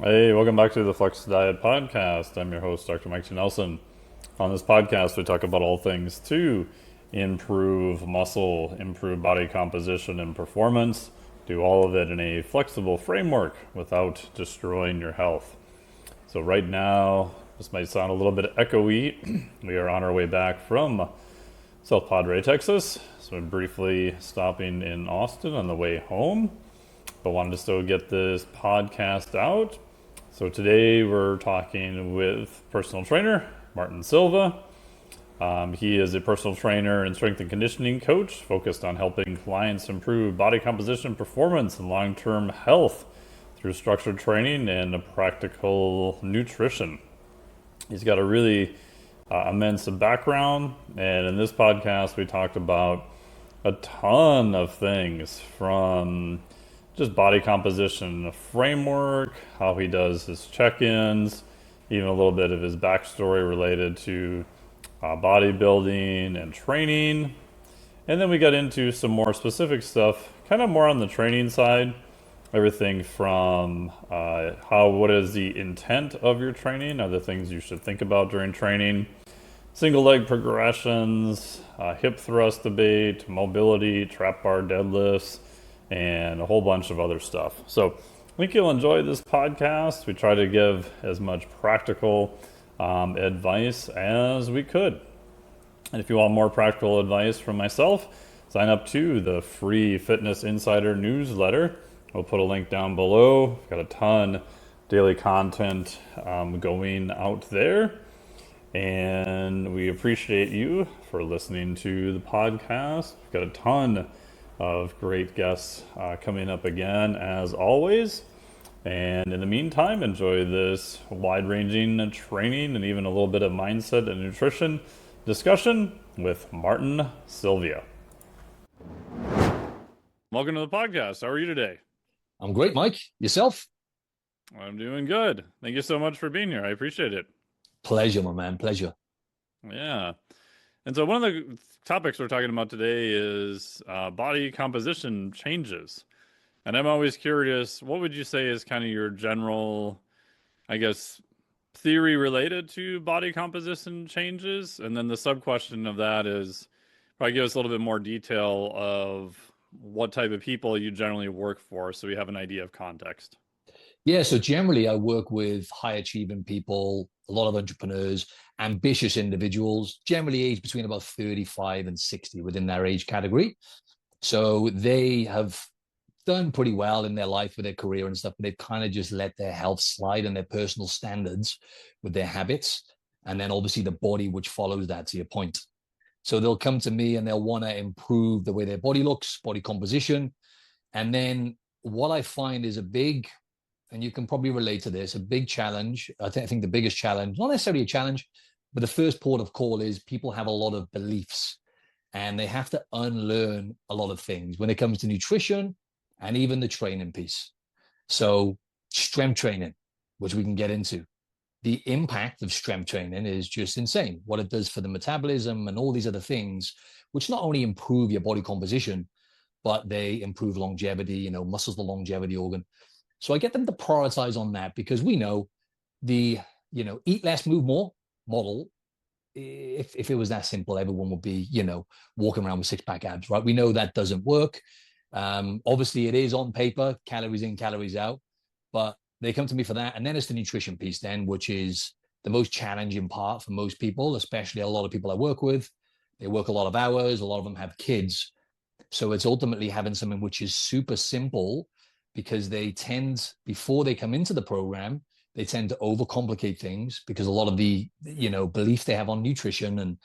Hey, welcome back to the Flex Diet Podcast. I'm your host, Dr. Mike T. Nelson. On this podcast, we talk about all things to improve muscle, improve body composition and performance, do all of it in a flexible framework without destroying your health. So, right now, this might sound a little bit echoey. We are on our way back from South Padre, Texas. So, we're briefly stopping in Austin on the way home, but wanted to still get this podcast out. So today we're talking with personal trainer Martin Silva. He is a personal trainer and strength and conditioning coach focused on helping clients improve body composition, performance, and long-term health through structured training and practical nutrition. He's got a really immense background, and in this podcast we talked about a ton of things from just body composition framework, how he does his check-ins, even a little bit of his backstory related to bodybuilding and training. And then we got into some more specific stuff, kind of more on the training side. Everything from what is the intent of your training, other things you should think about during training, single leg progressions, hip thrust debate, mobility, trap bar deadlifts, and a whole bunch of other stuff. So I think you'll enjoy this podcast. We try to give as much practical advice as we could. And if you want more practical advice from myself, sign up to the free Fitness Insider newsletter. We'll put a link down below. We've got a ton daily content going out there. And we appreciate you for listening to the podcast. We've got a ton of great guests coming up again, as always. And in the meantime, enjoy this wide-ranging training and even a little bit of mindset and nutrition discussion with Martin Silva. Welcome to the podcast. How are you today? I'm great, Mike. Yourself? I'm doing good. Thank you so much for being here. I appreciate it. Pleasure, my man. Pleasure. Yeah. And so one of the topics we're talking about today is body composition changes. And I'm always curious, what would you say is kind of your general, I guess, theory related to body composition changes? And then the sub question of that is probably give us a little bit more detail of what type of people you generally work for so we have an idea of context. Yeah, so generally I work with high achieving people, a lot of entrepreneurs, ambitious individuals, generally aged between about 35 and 60 within their age category. So they have done pretty well in their life with their career and stuff, but they've kind of just let their health slide and their personal standards with their habits. And then obviously the body, which follows that, to your point. So they'll come to me and they'll want to improve the way their body looks, body composition. And then what I find is a big, and you can probably relate to this, a big challenge. I think the biggest challenge, not necessarily a challenge, but the first port of call is people have a lot of beliefs and they have to unlearn a lot of things when it comes to nutrition and even the training piece. So strength training, which we can get into. The impact of strength training is just insane. What it does for the metabolism and all these other things, which not only improve your body composition, but they improve longevity. Muscle's the longevity organ. So I get them to prioritize on that because we know the, eat less, move more model. If it was that simple, everyone would be, walking around with six-pack abs, right? We know that doesn't work. Obviously, it is on paper, calories in, calories out, but they come to me for that. And then it's the nutrition piece then, which is the most challenging part for most people, especially a lot of people I work with. They work a lot of hours. A lot of them have kids. So it's ultimately having something which is super simple because they tend, before they come into the program, they tend to overcomplicate things because a lot of the, belief they have on nutrition and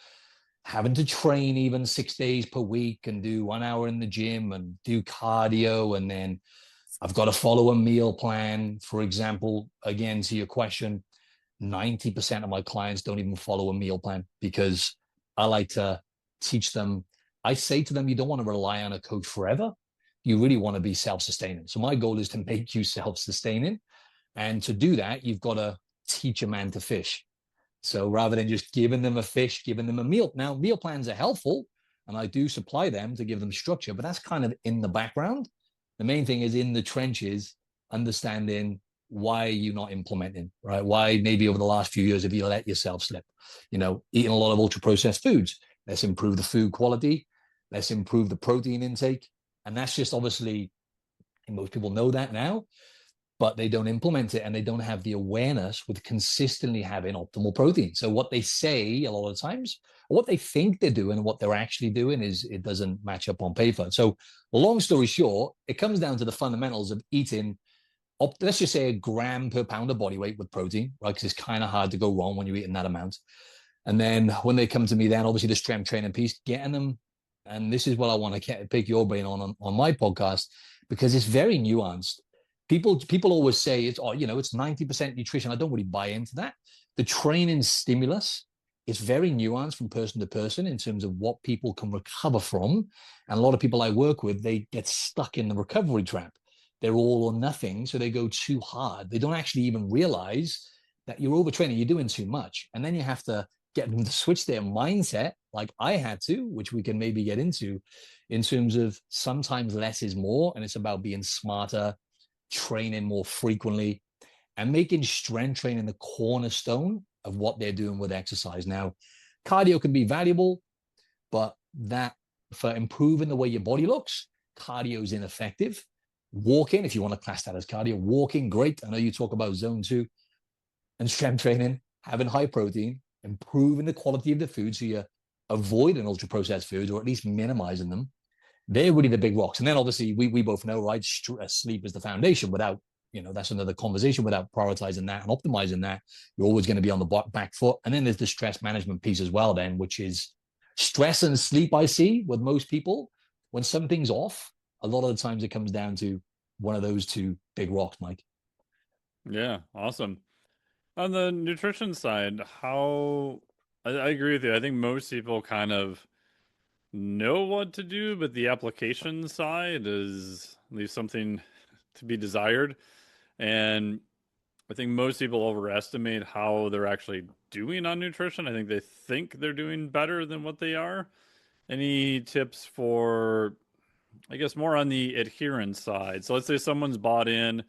having to train even 6 days per week and do 1 hour in the gym and do cardio. And then I've got to follow a meal plan. For example, again, to your question, 90% of my clients don't even follow a meal plan because I like to teach them. I say to them, you don't want to rely on a coach forever. You really want to be self-sustaining. So my goal is to make you self-sustaining. And to do that, you've got to teach a man to fish. So rather than just giving them a fish, giving them a meal. Now, meal plans are helpful, and I do supply them to give them structure, but that's kind of in the background. The main thing is in the trenches, understanding why are you not implementing, right? Why maybe over the last few years have you let yourself slip? Eating a lot of ultra processed foods. Let's improve the food quality. Let's improve the protein intake. And that's just obviously, most people know that now, but they don't implement it and they don't have the awareness with consistently having optimal protein. So what they say a lot of times, or what they think they're doing and what they're actually doing is it doesn't match up on paper. So long story short, it comes down to the fundamentals of eating, let's just say a gram per pound of body weight with protein, right? Because it's kind of hard to go wrong when you're eating that amount. And then when they come to me, then obviously the strength training piece, getting them. And this is what I want to pick your brain on my podcast, because it's very nuanced. People always say it's 90% nutrition. I don't really buy into that. The training stimulus is very nuanced from person to person in terms of what people can recover from. And a lot of people I work with, they get stuck in the recovery trap. They're all or nothing, so they go too hard. They don't actually even realize that you're overtraining, you're doing too much. And then you have to get them to switch their mindset, like I had to, which we can maybe get into, in terms of sometimes less is more, and it's about being smarter, training more frequently, and making strength training the cornerstone of what they're doing with exercise. Now, cardio can be valuable, but that for improving the way your body looks, cardio is ineffective. Walking, if you want to class that as cardio, walking, great. I know you talk about zone 2 and strength training, having high protein, improving the quality of the food so you're avoiding ultra processed foods or at least minimizing them. They're really the big rocks. And then obviously we both know, right, sleep is the foundation. Without, that's another conversation. Without prioritizing that and optimizing that, you're always going to be on the back foot. And then there's the stress management piece as well then, which is stress and sleep. I see with most people, when something's off, a lot of the times it comes down to one of those two big rocks, Mike. Yeah, awesome. On the nutrition side, I agree with you. I think most people kind of know what to do, but the application side leaves something to be desired. And I think most people overestimate how they're actually doing on nutrition. I think they think they're doing better than what they are. Any tips for, I guess, more on the adherence side? So let's say someone's bought in,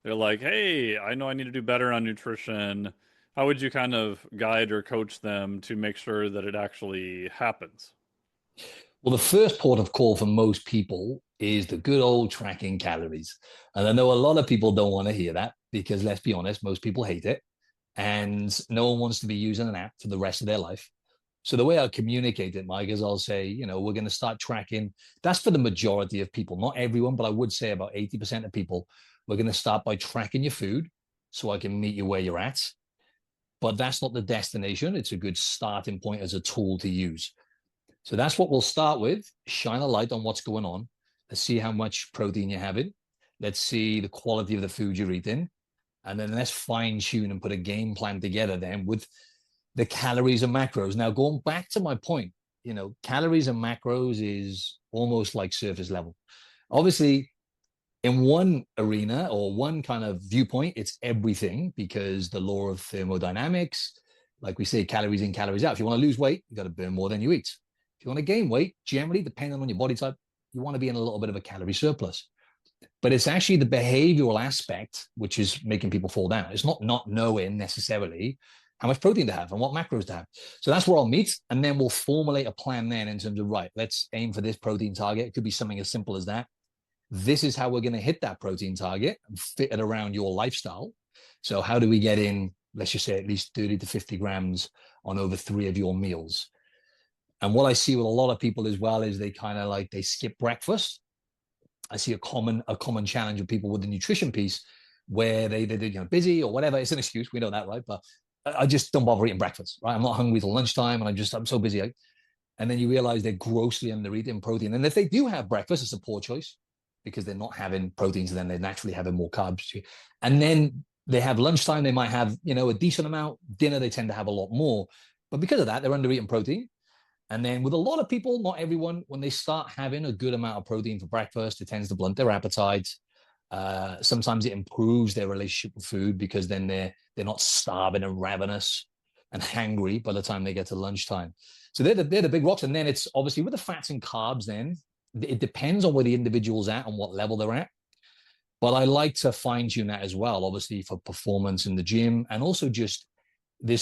they're like, hey, I know I need to do better on nutrition. How would you kind of guide or coach them to make sure that it actually happens? Well, the first port of call for most people is the good old tracking calories. And I know a lot of people don't want to hear that because, let's be honest, most people hate it. And no one wants to be using an app for the rest of their life. So the way I communicate it, Mike, is I'll say, we're going to start tracking. That's for the majority of people, not everyone, but I would say about 80% of people. We're going to start by tracking your food so I can meet you where you're at. But that's not the destination. It's a good starting point as a tool to use. So that's what we'll start with. Shine a light on what's going on. Let's see how much protein you're having. Let's see the quality of the food you're eating. And then let's fine tune and put a game plan together then with the calories and macros. Now, going back to my point, calories and macros is almost like surface level. Obviously, in one arena or one kind of viewpoint, it's everything because the law of thermodynamics, like we say, calories in, calories out. If you want to lose weight, you got to burn more than you eat. If you want to gain weight, generally, depending on your body type, you want to be in a little bit of a calorie surplus. But it's actually the behavioral aspect which is making people fall down. It's not knowing necessarily how much protein to have and what macros to have. So that's where I'll meet. And then we'll formulate a plan then in terms of, right, let's aim for this protein target. It could be something as simple as that. This is how we're going to hit that protein target and fit it around your lifestyle. So how do we get in, let's just say, at least 30 to 50 grams on over 3 of your meals? And what I see with a lot of people as well is they kind of they skip breakfast. I see a common challenge with people with the nutrition piece where they're busy or whatever. It's an excuse. We know that, right? But I just don't bother eating breakfast, right? I'm not hungry till lunchtime and I'm so busy. And then you realize they're grossly under eating protein. And if they do have breakfast, it's a poor choice because they're not having protein. So then they're naturally having more carbs. And then they have lunchtime. They might have, a decent amount. Dinner, they tend to have a lot more. But because of that, they're under eating protein. And then with a lot of people, not everyone, when they start having a good amount of protein for breakfast, it tends to blunt their appetite. Sometimes it improves their relationship with food because then they're not starving and ravenous and hangry by the time they get to lunchtime. So they're the big rocks. And then it's obviously with the fats and carbs, then it depends on where the individual's at and what level they're at. But I like to fine tune that as well, obviously for performance in the gym. And also just I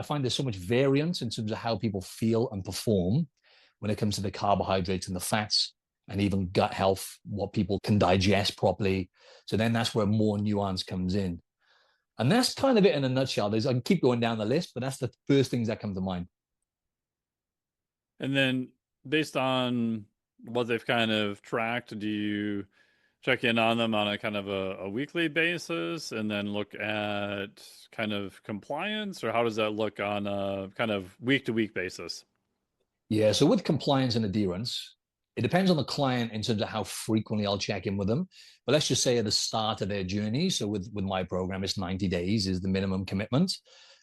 find there's so much variance in terms of how people feel and perform when it comes to the carbohydrates and the fats and even gut health, what people can digest properly. So then that's where more nuance comes in. And that's kind of it in a nutshell. I can keep going down the list, but that's the first things that come to mind. And then based on what they've kind of tracked, do you check in on them on a kind of a weekly basis and then look at kind of compliance, or how does that look on a kind of week to week basis? Yeah. So with compliance and adherence, it depends on the client in terms of how frequently I'll check in with them. But let's just say at the start of their journey. So with my program, it's 90 days is the minimum commitment.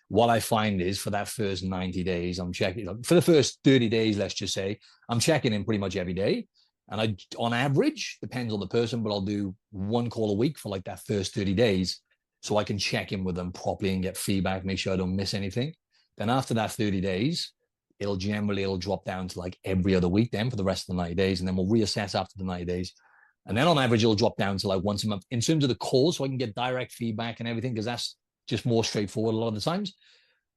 What I find is for that first 90 days, I'm checking for the first 30 days, let's just say, I'm checking in pretty much every day. And on average, depends on the person, but I'll do one call a week for like that first 30 days. So I can check in with them properly and get feedback, make sure I don't miss anything. Then after that 30 days, it'll drop down to like every other week then for the rest of the 90 days. And then we'll reassess after the 90 days. And then on average, it'll drop down to like once a month in terms of the calls so I can get direct feedback and everything, because that's just more straightforward a lot of the times.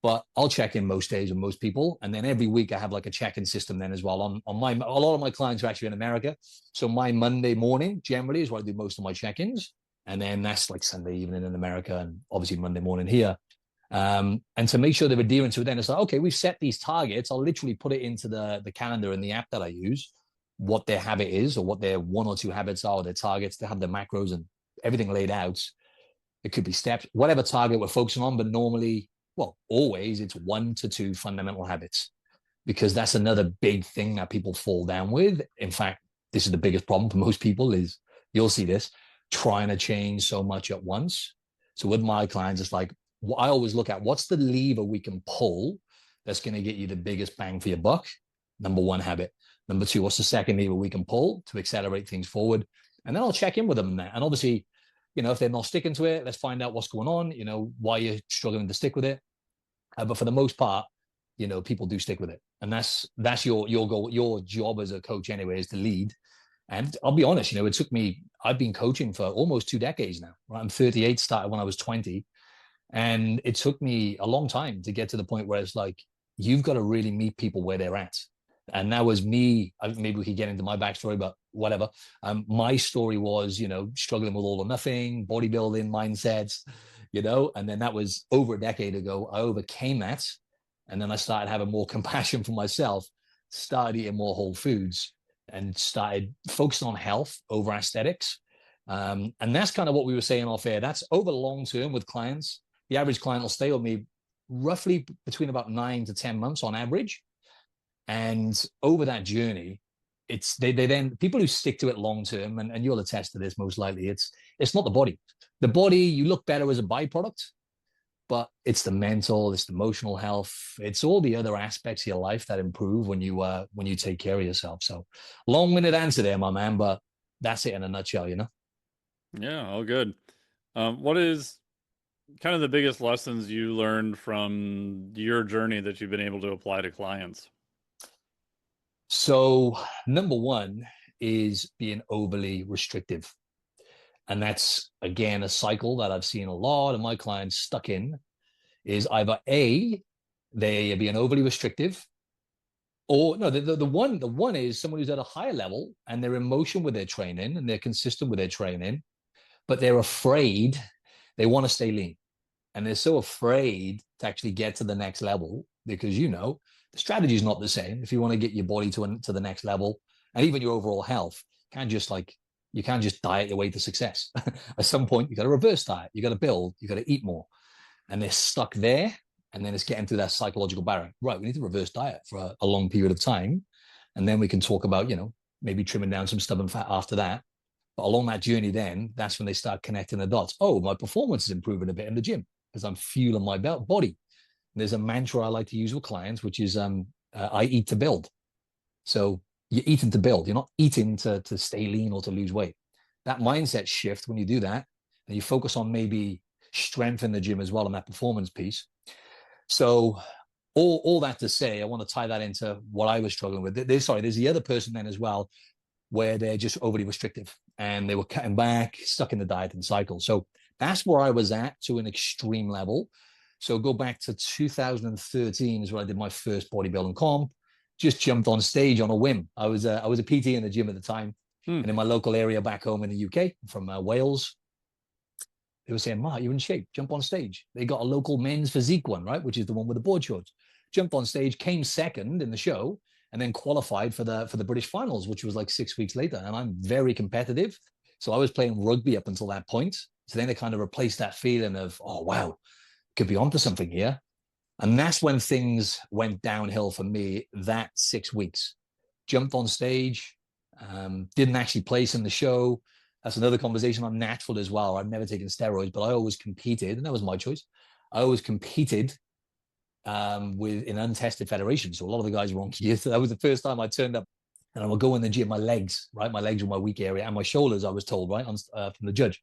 But I'll check in most days with most people. And then every week I have like a check-in system then as well. A lot of my clients are actually in America. So my Monday morning generally is where I do most of my check-ins. And then that's like Sunday evening in America and obviously Monday morning here. And to make sure they're adherent to it, then it's like, okay, we've set these targets. I'll literally put it into the calendar in the app that I use, what their habit is or what their one or two habits are, or their targets. They have their macros and everything laid out. It could be steps, whatever target we're focusing on, but normally, well, always it's 1 to 2 fundamental habits, because that's another big thing that people fall down with. In fact, this is the biggest problem for most people is you'll see this trying to change so much at once. So with my clients, it's like, I always look at what's the lever we can pull that's going to get you the biggest bang for your buck. Number one, habit. Number two, what's the second lever we can pull to accelerate things forward? And then I'll check in with them on that. And obviously, if they're not sticking to it, let's find out what's going on, why you're struggling to stick with it. But for the most part, people do stick with it. And that's your goal. Your job as a coach anyway is to lead. And I'll be honest, it took me, I've been coaching for almost 2 decades now. Right? I'm 38, started when I was 20. And it took me a long time to get to the point where it's like, you've got to really meet people where they're at. And that was me. Maybe we could get into my backstory, but whatever. My story was, struggling with all or nothing, bodybuilding mindsets, and then that was over a decade ago. I overcame that. And then I started having more compassion for myself, started eating more whole foods, and started focusing on health over aesthetics. And that's kind of what we were saying off air. That's over the long term with clients. The average client will stay with me roughly between about 9 to 10 months on average. And over that journey, they then people who stick to it long term, and you'll attest to this most likely, it's not the body. The body, you look better as a byproduct, but it's the mental, it's the emotional health, it's all the other aspects of your life that improve when you take care of yourself. So long-winded answer there, my man, but that's it in a nutshell, Yeah, all good. What is kind of the biggest lessons you learned from your journey that you've been able to apply to clients? So number one is being overly restrictive. And that's, again, a cycle that I've seen a lot of my clients stuck in is either A, they are being overly restrictive, or no, the one is someone who's at a higher level and they're in motion with their training and they're consistent with their training, but they're afraid, they want to stay lean. And they're so afraid to actually get to the next level because, the strategy is not the same. If you want to get your body to the next level and even your overall health, you can't just diet your way to success. At some point, you got to reverse diet. You got to build. You got to eat more. And they're stuck there. And then it's getting through that psychological barrier. Right, we need to reverse diet for a long period of time. And then we can talk about, maybe trimming down some stubborn fat after that. But along that journey, then that's when they start connecting the dots. Oh, my performance is improving a bit in the gym because I'm fueling my body. There's a mantra I like to use with clients, which is I eat to build. So you're eating to build. You're not eating to stay lean or to lose weight. That mindset shift, when you do that, and you focus on maybe strength in the gym as well and that performance piece. So all that to say, I want to tie that into what I was struggling with. There's the other person then as well. where they're just overly restrictive and they were cutting back, stuck in the diet and cycle. So that's where I was at to an extreme level. So go back to 2013 is where I did my first bodybuilding comp. Just jumped on stage on a whim. I was a PT in the gym at the time, Hmm. and in my local area back home in the UK, from Wales, they were saying, "Mark, you're in shape. Jump on stage." They got a local men's physique one, right, which is the one with the board shorts. Jumped on stage, came second in the show, and then qualified for the British finals, which was like 6 weeks later. And I'm very competitive, so I was playing rugby up until that point. So then they kind of replaced that feeling of, oh wow, could be onto something here. And that's when things went downhill for me. That 6 weeks, jumped on stage, didn't actually place in the show. That's another conversation. I'm natural as well. I've never taken steroids, but I always competed, and that was my choice. I always competed with an untested federation. So a lot of the guys were on gear. So that was the first time I turned up, and I would go in the gym. My legs, right? My legs were my weak area, and my shoulders. I was told, right, from the judge.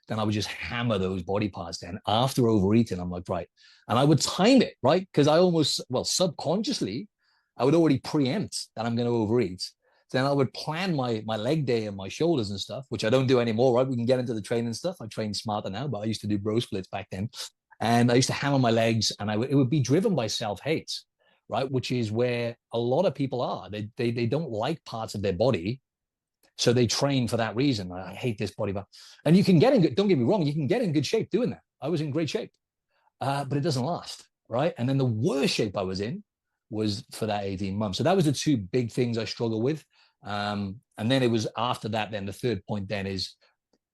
Then I would just hammer those body parts. Then after overeating, I'm like, right, and I would time it, right, because I almost, well, subconsciously, I would already preempt that I'm going to overeat. Then I would plan my leg day and my shoulders and stuff, which I don't do anymore, right? We can get into the training stuff. I train smarter now, but I used to do bro splits back then. And I used to hammer my legs, and it would be driven by self-hate, right? Which is where a lot of people are. They don't like parts of their body, so they train for that reason. I hate this body, and you can get in good. Don't get me wrong, you can get in good shape doing that. I was in great shape, but it doesn't last, right? And then the worst shape I was in was for that 18 months. So that was the two big things I struggle with. And then it was after that, then the third point then is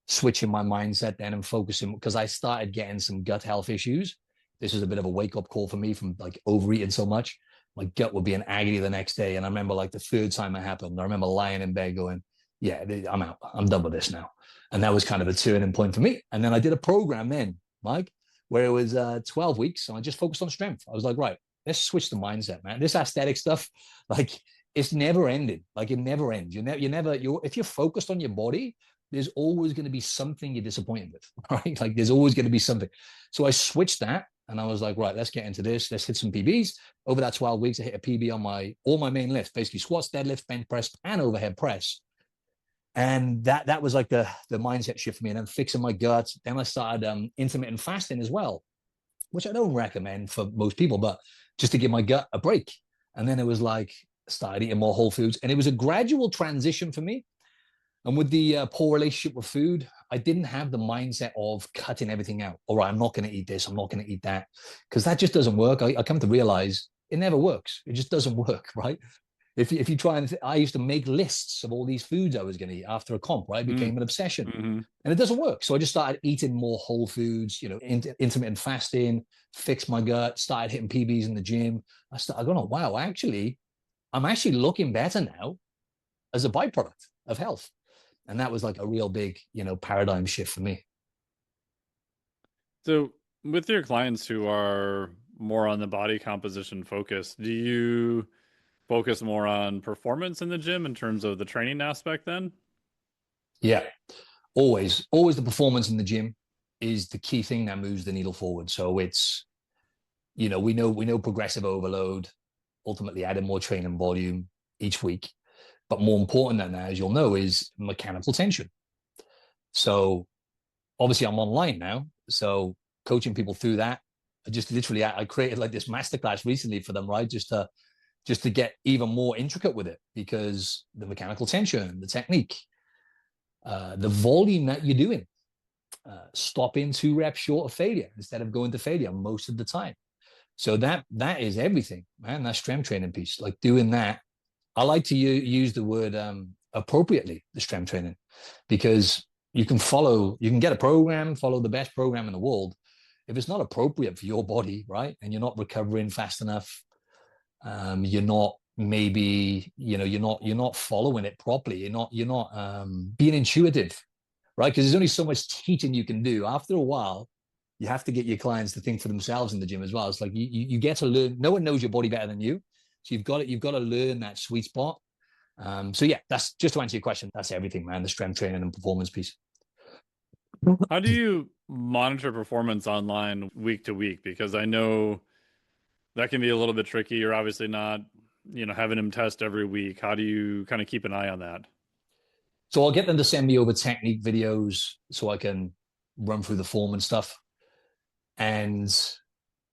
switching my mindset then and focusing, because I started getting some gut health issues. This was a bit of a wake up call for me from like overeating so much. My gut would be in agony the next day. And I remember like the third time it happened, I remember lying in bed going, yeah, I'm out. I'm done with this now. And that was kind of a turning point for me. And then I did a program then, Mike, where it was 12 weeks and I just focused on strength. I was like, right, let's switch the mindset, man. This aesthetic stuff, like it's never ending. Like it never ends. If you're focused on your body, there's always going to be something you're disappointed with, right? Like there's always going to be something. So I switched that and I was like, right, let's get into this. Let's hit some PBs. Over that 12 weeks, I hit a PB on all my main lifts, basically squats, deadlift, bench press, and overhead press. And that was like the mindset shift for me. And then fixing my gut. Then I started intermittent fasting as well, which I don't recommend for most people, but just to give my gut a break. And then it was like, started eating more whole foods. And it was a gradual transition for me. And with the poor relationship with food, I didn't have the mindset of cutting everything out. All right, I'm not going to eat this. I'm not going to eat that. Because that just doesn't work. I come to realize it never works. It just doesn't work, right? If you try and, I used to make lists of all these foods I was going to eat after a comp, right? It became an obsession. Mm-hmm. And it doesn't work. So I just started eating more whole foods, intermittent fasting, fixed my gut, started hitting PBs in the gym. I go, oh, wow, I'm actually looking better now as a byproduct of health. And that was like a real big, paradigm shift for me. So with your clients who are more on the body composition focus, do you focus more on performance in the gym in terms of the training aspect then? Yeah, always the performance in the gym is the key thing that moves the needle forward. So it's, we know progressive overload, ultimately adding more training volume each week. But more important than that, as you'll know, is mechanical tension. So obviously I'm online now. So coaching people through that, I created like this masterclass recently for them, right? Just to get even more intricate with it, because the mechanical tension, the technique, the volume that you're doing, stopping 2 reps short of failure instead of going to failure most of the time. So that is everything, man. That strength training piece, like doing that. I like to use the word appropriately, the strength training, because you can get a program, follow the best program in the world. If it's not appropriate for your body, right, and you're not recovering fast enough, you're not you're not following it properly. You're not being intuitive, right? Because there's only so much teaching you can do. After a while, you have to get your clients to think for themselves in the gym as well. It's like you get to learn. No one knows your body better than you, so you've got to learn that sweet spot. So yeah, that's just to answer your question. That's everything, man. The strength training and performance piece. How do you monitor performance online week to week? Because I know that can be a little bit tricky. You're obviously not, having him test every week. How do you kind of keep an eye on that? So I'll get them to send me over technique videos so I can run through the form and stuff. And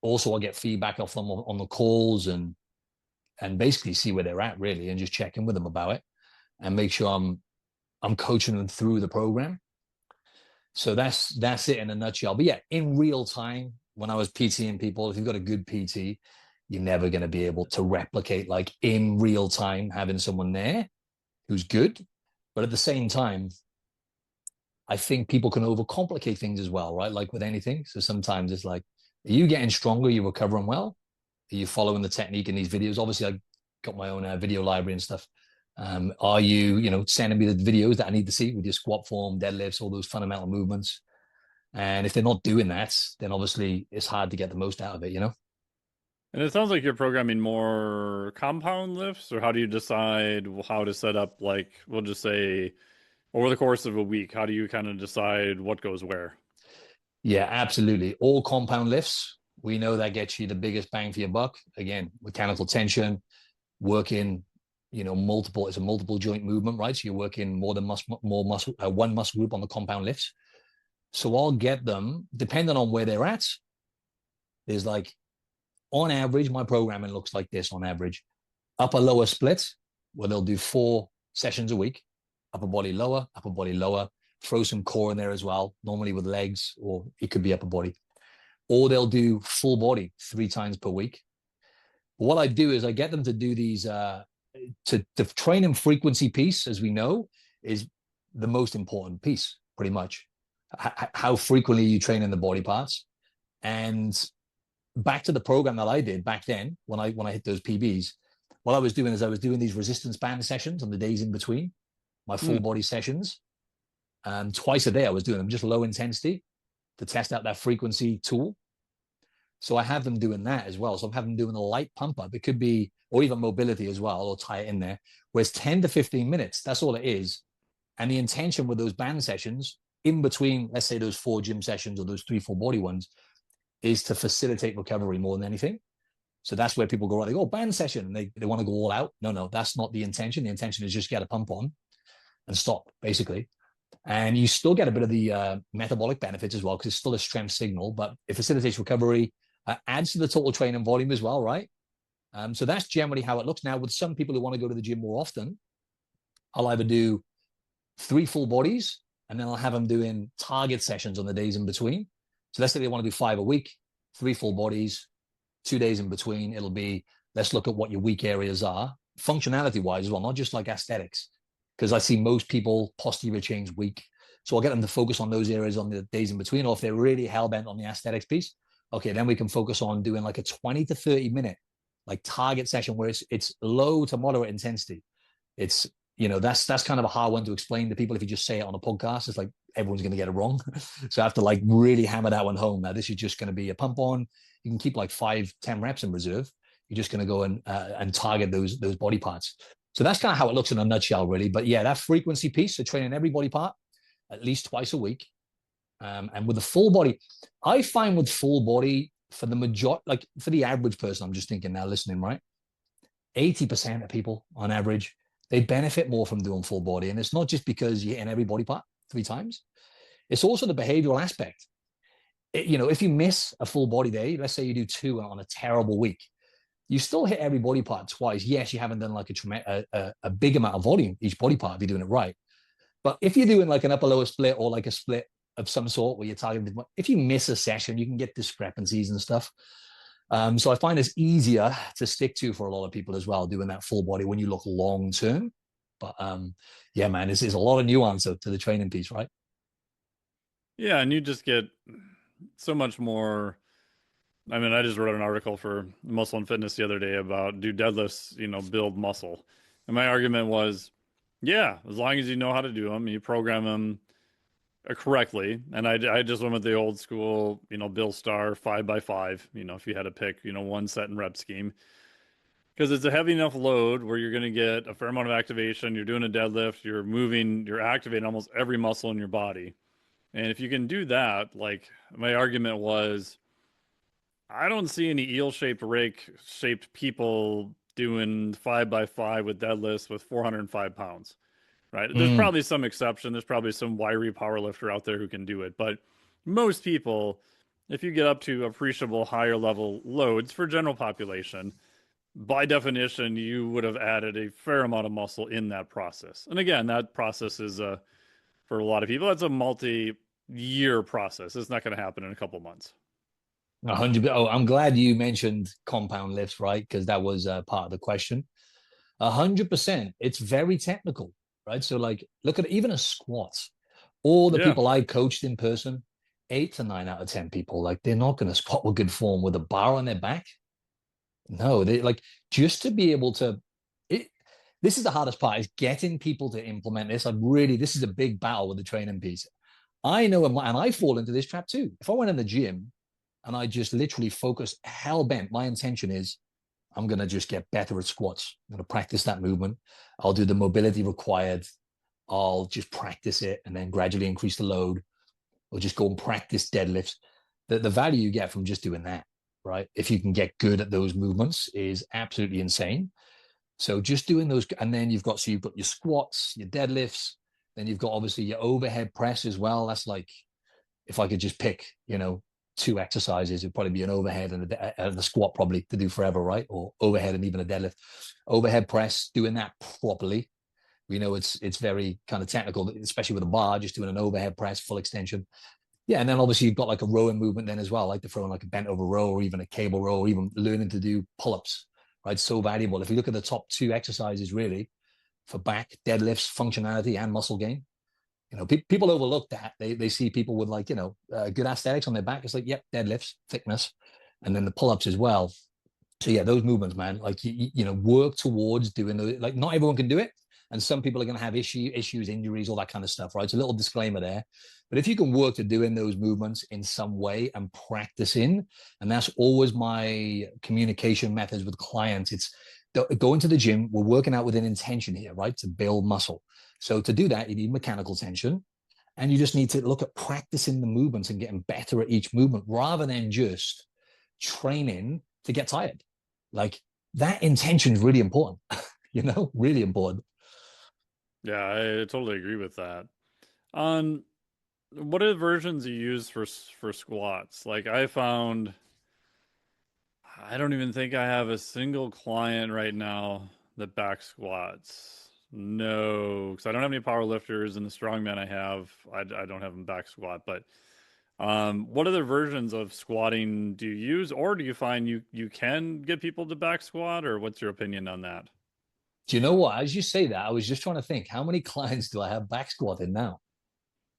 also I'll get feedback off them on the calls and basically see where they're at really and just check in with them about it and make sure I'm coaching them through the program. So that's it in a nutshell. But yeah, in real time, when I was PTing people, if you've got a good PT, you're never going to be able to replicate like in real time having someone there who's good. But at the same time, I think people can overcomplicate things as well, right? Like with anything. So sometimes it's like, are you getting stronger? Are you recovering well? Are you following the technique in these videos? Obviously, I got my own video library and stuff. Are you, sending me the videos that I need to see with your squat form, deadlifts, all those fundamental movements? And if they're not doing that, then obviously it's hard to get the most out of it. And it sounds like you're programming more compound lifts, or how do you decide how to set up, like, we'll just say over the course of a week, how do you kind of decide what goes where? Yeah, absolutely. All compound lifts, we know that gets you the biggest bang for your buck. Again, mechanical tension, working, multiple, it's a multiple joint movement, right? So you're working more muscle, one muscle group on the compound lifts. So I'll get them, depending on where they're at, there's like, on average, my programming looks like this on average. Upper lower split, where they'll do 4 sessions a week. Upper body lower, throw some core in there as well, normally with legs, or it could be upper body. Or they'll do full body 3 times per week. What I do is I get them to do these, to the training frequency piece, as we know, is the most important piece, pretty much. How frequently you train in the body parts. And back to the program that I did back then, when I hit those PBs, what I was doing is I was doing these resistance band sessions on the days in between my Hmm. full body sessions. Twice a day, I was doing them just low intensity to test out that frequency tool. So I have them doing that as well. So I'm having them doing a light pump up. It could be, or even mobility as well, or tie it in there, where it's 10 to 15 minutes. That's all it is. And the intention with those band sessions in between, let's say those 4 gym sessions or those 3 full body ones, is to facilitate recovery more than anything. So that's where people go, right, they go, band session, and they want to go all out. No, that's not the intention. The intention is just get a pump on and stop, basically. And you still get a bit of the metabolic benefits as well, because it's still a strength signal, but it facilitates recovery, adds to the total training volume as well, right? So that's generally how it looks. Now, with some people who want to go to the gym more often, I'll either do 3 full bodies, and then I'll have them doing target sessions on the days in between. So let's say they want to do 5 a week, 3 full bodies, 2 days in between. It'll be, let's look at what your weak areas are, functionality wise as well, not just like aesthetics. Because I see most people posterior chains weak. So I'll get them to focus on those areas on the days in between. Or if they're really hell bent on the aesthetics piece, okay, then we can focus on doing like a 20 to 30 minute like target session where it's low to moderate intensity. It's, that's kind of a hard one to explain to people. If you just say it on a podcast, it's like everyone's going to get it wrong. So I have to like really hammer that one home. Now, this is just going to be a pump on. You can keep like 5-10 reps in reserve. You're just going to go and target those body parts. So that's kind of how it looks in a nutshell, really. But yeah, that frequency piece, so training every body part at least twice a week. And with the full body, I find with full body for the majority, like for the average person, I'm just thinking now listening, right? 80% of people on average, they benefit more from doing full body. And it's not just because you're in every body part 3 times. It's also the behavioral aspect. If you miss a full body day, let's say you do 2 on a terrible week, you still hit every body part twice. Yes, you haven't done like a big amount of volume each body part if you're doing it right. But if you're doing like an upper lower split or like a split of some sort where you're targeting, if you miss a session, you can get discrepancies and stuff. So I find it's easier to stick to for a lot of people as well, doing that full body when you look long term. But yeah, man, there's a lot of nuance to the training piece, right? Yeah, and you just get so much more. I mean, I just wrote an article for Muscle and Fitness the other day about, do deadlifts, build muscle? And my argument was, yeah, as long as you know how to do them, you program them correctly. And I just went with the old school, Bill Starr 5x5, if you had to pick, one set and rep scheme. Because it's a heavy enough load where you're going to get a fair amount of activation. You're doing a deadlift, you're moving, you're activating almost every muscle in your body. And if you can do that, like my argument was, I don't see any eel-shaped rake-shaped people doing 5x5 with deadlifts with 405 pounds. right? There's Mm. probably some exception. There's probably some wiry power lifter out there who can do it. But most people, if you get up to appreciable higher level loads for general population, by definition, you would have added a fair amount of muscle in that process. And again, that process is for a lot of people, that's a multi-year process. It's not going to happen in a couple months. 100. Oh, I'm glad you mentioned compound lifts, right? Because that was part of the question. 100%. It's very technical, right? So, like, look at even a squat. All the Yeah. people I coached in person, 8 to 9 out of 10 people, like, they're not going to squat with good form with a bar on their back. No, they like just to be able to. It, this is the hardest part is getting people to implement this. This is a big battle with the training piece. I know, and I fall into this trap too. If I went in the gym and I just literally focus hell bent, my intention is I'm going to just get better at squats. I'm going to practice that movement. I'll do the mobility required. I'll just practice it and then gradually increase the load or just go and practice deadlifts. The value you get from just doing that, right? If you can get good at those movements is absolutely insane. So just doing those, and then you've got your squats, your deadlifts, then you've got obviously your overhead press as well. That's like, if I could just pick, 2 exercises, it'd probably be an overhead and a squat probably to do forever, right? Or overhead and even a deadlift. Overhead press, doing that properly. We know it's very kind of technical, especially with a bar, just doing an overhead press, full extension. Yeah, and then obviously you've got like a rowing movement then as well, like to throw in like a bent over row or even a cable row or even learning to do pull-ups, right? So valuable. If you look at the top 2 exercises really for back, deadlifts, functionality and muscle gain, people overlook that. They see people with like, good aesthetics on their back. It's like, yep, deadlifts, thickness, and then the pull-ups as well. So yeah, those movements, man, like, work towards doing those. Like not everyone can do it. And some people are going to have issues, injuries, all that kind of stuff, right? It's a little disclaimer there. But if you can work to doing those movements in some way and practicing, and that's always my communication methods with clients, it's going to the gym. We're working out with an intention here, right? To build muscle. So to do that, you need mechanical tension. And you just need to look at practicing the movements and getting better at each movement rather than just training to get tired. Like that intention is really important, really important. Yeah, I totally agree with that. On what are the versions you use for squats? Like I found I don't even think I have a single client right now that back squats. No, because I don't have any power lifters, and the strongman I have, I don't have them back squat. But what other versions of squatting do you use, or do you find you can get people to back squat, or what's your opinion on that? Do you know what? As you say that, I was just trying to think, how many clients do I have back squatting now?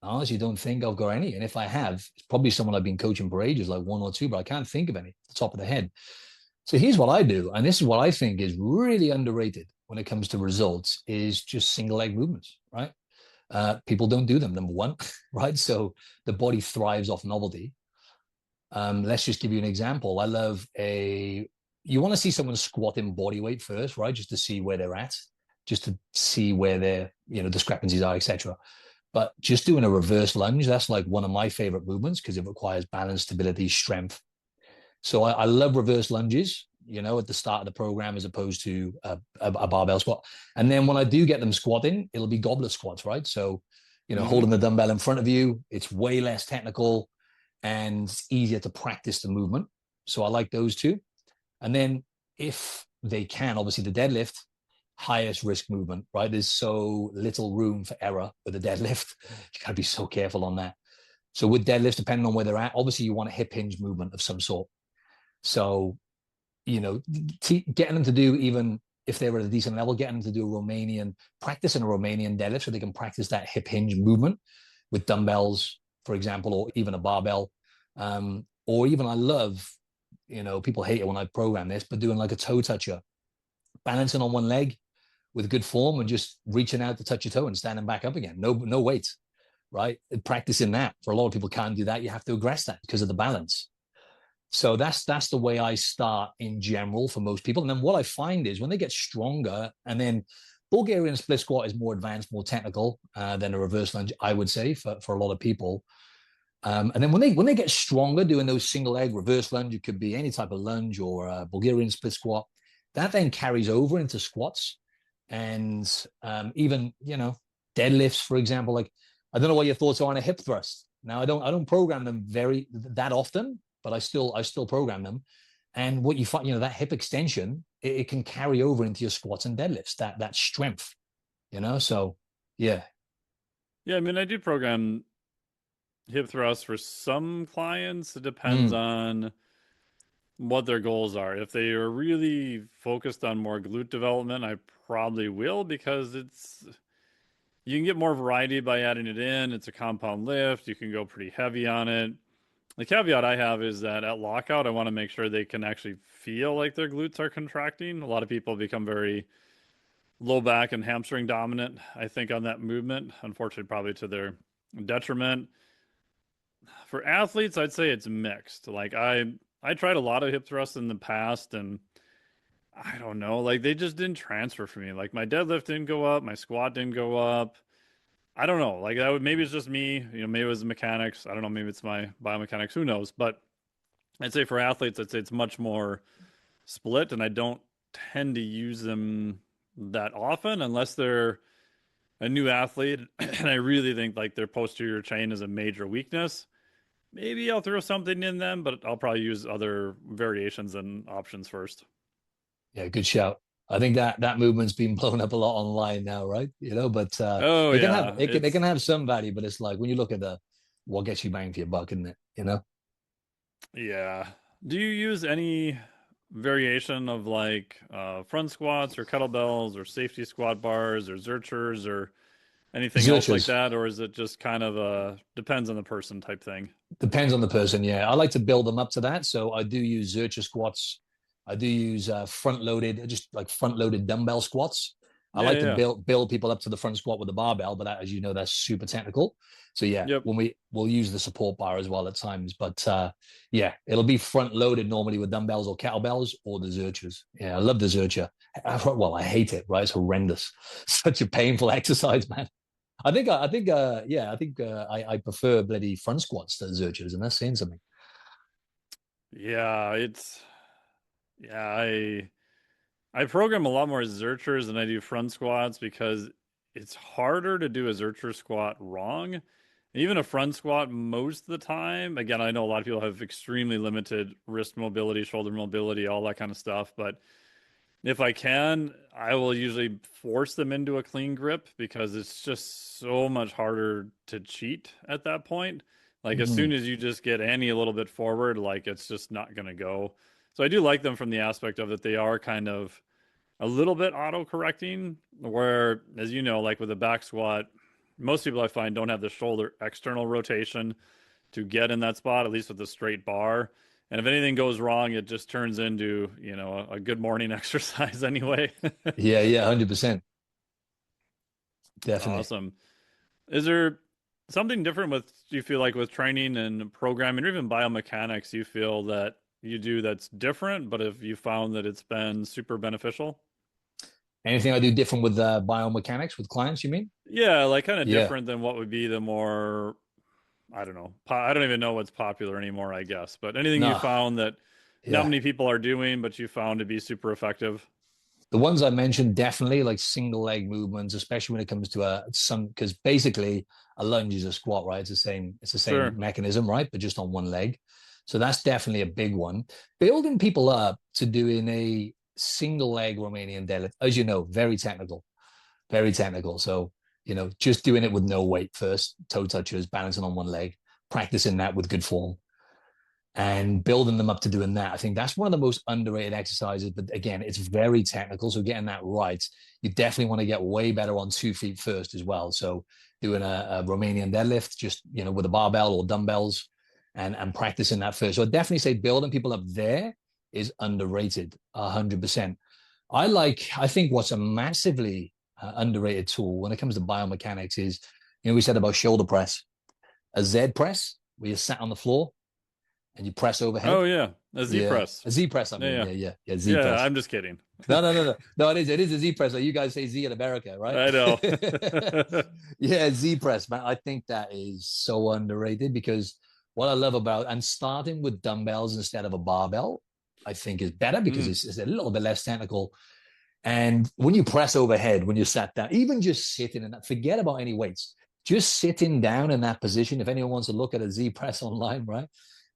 I honestly don't think I've got any. And if I have, it's probably someone I've been coaching for ages, like one or two, but I can't think of any at the top of the head. So here's what I do. And this is what I think is really underrated when it comes to results is just single leg movements, right? People don't do them, number one, right? So the body thrives off novelty. Let's just give you an example. You want to see someone squatting body weight first, right? Just to see where they're at, just to see where their, discrepancies are, etc. But just doing a reverse lunge, that's like one of my favorite movements because it requires balance, stability, strength. So I love reverse lunges, at the start of the program as opposed to a barbell squat. And then when I do get them squatting, it'll be goblet squats, right? So, Mm-hmm. holding the dumbbell in front of you, it's way less technical and it's easier to practice the movement. So I like those two. And then if they can, obviously the deadlift, highest risk movement, right? There's so little room for error with the deadlift. You got to be so careful on that. So with deadlifts, depending on where they're at, obviously you want a hip hinge movement of some sort. So, getting them to do, even if they were at a decent level, getting them to do practice in a Romanian deadlift so they can practice that hip hinge movement with dumbbells, for example, or even a barbell. Or even I love, people hate it when I program this, but doing like a toe toucher, balancing on one leg with good form and just reaching out to touch your toe and standing back up again. No weight, right? Practicing that. For a lot of people can't do that. You have to aggress that because of the balance. So that's the way I start in general for most people. And then what I find is when they get stronger, and then Bulgarian split squat is more advanced, more technical than a reverse lunge, I would say, for a lot of people. And then when they get stronger doing those single leg reverse lunge, it could be any type of lunge or a Bulgarian split squat. That then carries over into squats, and even Deadlifts, for example, like I don't know what your thoughts are on a hip thrust. Now I don't program them very that often, but I still program them. And what you find, that hip extension, it can carry over into your squats and deadlifts, that strength, So yeah. Yeah, I mean, I do program hip thrusts for some clients. It depends Mm. on what their goals are. If they are really focused on more glute development, I probably will because you can get more variety by adding it in. It's a compound lift. You can go pretty heavy on it. The caveat I have is that at lockout, I want to make sure they can actually feel like their glutes are contracting. A lot of people become very low back and hamstring dominant, I think, on that movement, unfortunately, probably to their detriment. For athletes, I'd say it's mixed. Like I tried a lot of hip thrusts in the past and I don't know, like they just didn't transfer for me. Like my deadlift didn't go up, my squat didn't go up. I don't know. Like that would maybe it's just me, maybe it was the mechanics. I don't know, maybe it's my biomechanics, who knows? But I'd say for athletes, I'd say it's much more split and I don't tend to use them that often unless they're a new athlete and I really think like their posterior chain is a major weakness. Maybe I'll throw something in them, but I'll probably use other variations and options first. Yeah, good shout. I think that movement's been blown up a lot online now, right? But Oh it can have yeah, it can have some value, but it's like when you look at the what gets you bang for your buck, isn't it? yeah. Do you use any variation of like front squats or kettlebells or safety squat bars or zerchers or anything else like Zerchers. that, or is it just kind of a depends on the person type thing? Depends on the person. Yeah, I like to build them up to that. So I do use Zercher squats. I do use front loaded, just like front loaded dumbbell squats. I Yeah, like yeah, to yeah. build people up to the front squat with the barbell, but that, as you know, that's super technical. So yeah, Yep. when we'll use the support bar as well at times, but yeah, it'll be front loaded normally with dumbbells or kettlebells or the Zerchers. Yeah, I love the Zercher. Well, I hate it. Right, it's horrendous. Such a painful exercise, man. I prefer bloody front squats to Zerchers, and that's saying something. Yeah, yeah, I program a lot more Zerchers than I do front squats because it's harder to do a Zercher squat wrong. Even a front squat most of the time. Again, I know a lot of people have extremely limited wrist mobility, shoulder mobility, all that kind of stuff. But if I can, I will usually force them into a clean grip because it's just so much harder to cheat at that point. Like as soon Mm. as you just get any a little bit forward, like it's just not going to go. So I do like them from the aspect of that they are kind of a little bit auto-correcting, where, as you know, like with a back squat, most people I find don't have the shoulder external rotation to get in that spot, at least with a straight bar. And if anything goes wrong, it just turns into, a good morning exercise anyway. Yeah, yeah, 100%, definitely. Awesome. Is there something different do you feel like with training and programming or even biomechanics you feel that you do that's different, but if you found that it's been super beneficial? Anything I do different with biomechanics with clients, you mean? Yeah, like kind of Yeah. different than what would be the more, I don't know. I don't even know what's popular anymore, I guess. But anything you No. found that not Yeah. many people are doing, but you found to be super effective? The ones I mentioned definitely like single leg movements, especially when it comes to some because basically a lunge is a squat, right? It's the same Sure. mechanism, right? But just on one leg. So that's definitely a big one. Building people up to doing a single leg Romanian deadlift, as you know, very technical, very technical. So, just doing it with no weight first, toe touchers, balancing on one leg, practicing that with good form and building them up to doing that. I think that's one of the most underrated exercises. But again, it's very technical. So getting that right, you definitely want to get way better on 2 feet first as well. So doing a Romanian deadlift, just with a barbell or dumbbells, and practicing that first. So I definitely say building people up there is underrated, 100%. I think what's a massively underrated tool when it comes to biomechanics is, we said about shoulder press, a Z press where you're sat on the floor and you press Oh overhead. yeah, a Z Yeah, press. a Z press. I Yeah, mean, yeah, yeah, Z yeah. press. I'm just kidding. No, no, no, no, no. It is a Z press. Like you guys say Z in America, right? I know. Yeah, Z press, man. I think that is so underrated because what I love about and starting with dumbbells instead of a barbell, I think is better because Mm, it's a little bit less technical. And when you press overhead, when you're sat down, even just sitting in that, forget about any weights, just sitting down in that position. If anyone wants to look at a Z press online, right?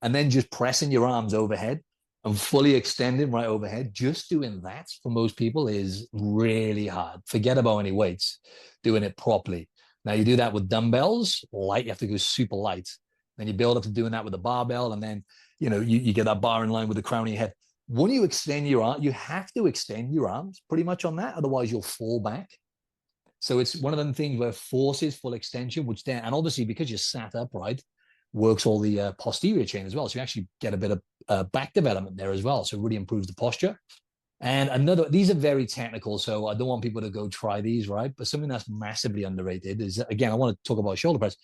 And then just pressing your arms overhead and fully extending right overhead, just doing that for most people is really hard. Forget about any weights, doing it properly. Now you do that with dumbbells, light, you have to go super light. Then you build up to doing that with a barbell, and then you get that bar in line with the crown of your head. When you extend your arm, you have to extend your arms pretty much on that, otherwise you'll fall back. So it's one of them things where forces full extension, which then, and obviously because you're sat upright, works all the posterior chain as well. So you actually get a bit of back development there as well. So it really improves the posture. And these are very technical, so I don't want people to go try these, right? But something that's massively underrated is, again, I want to talk about shoulder press,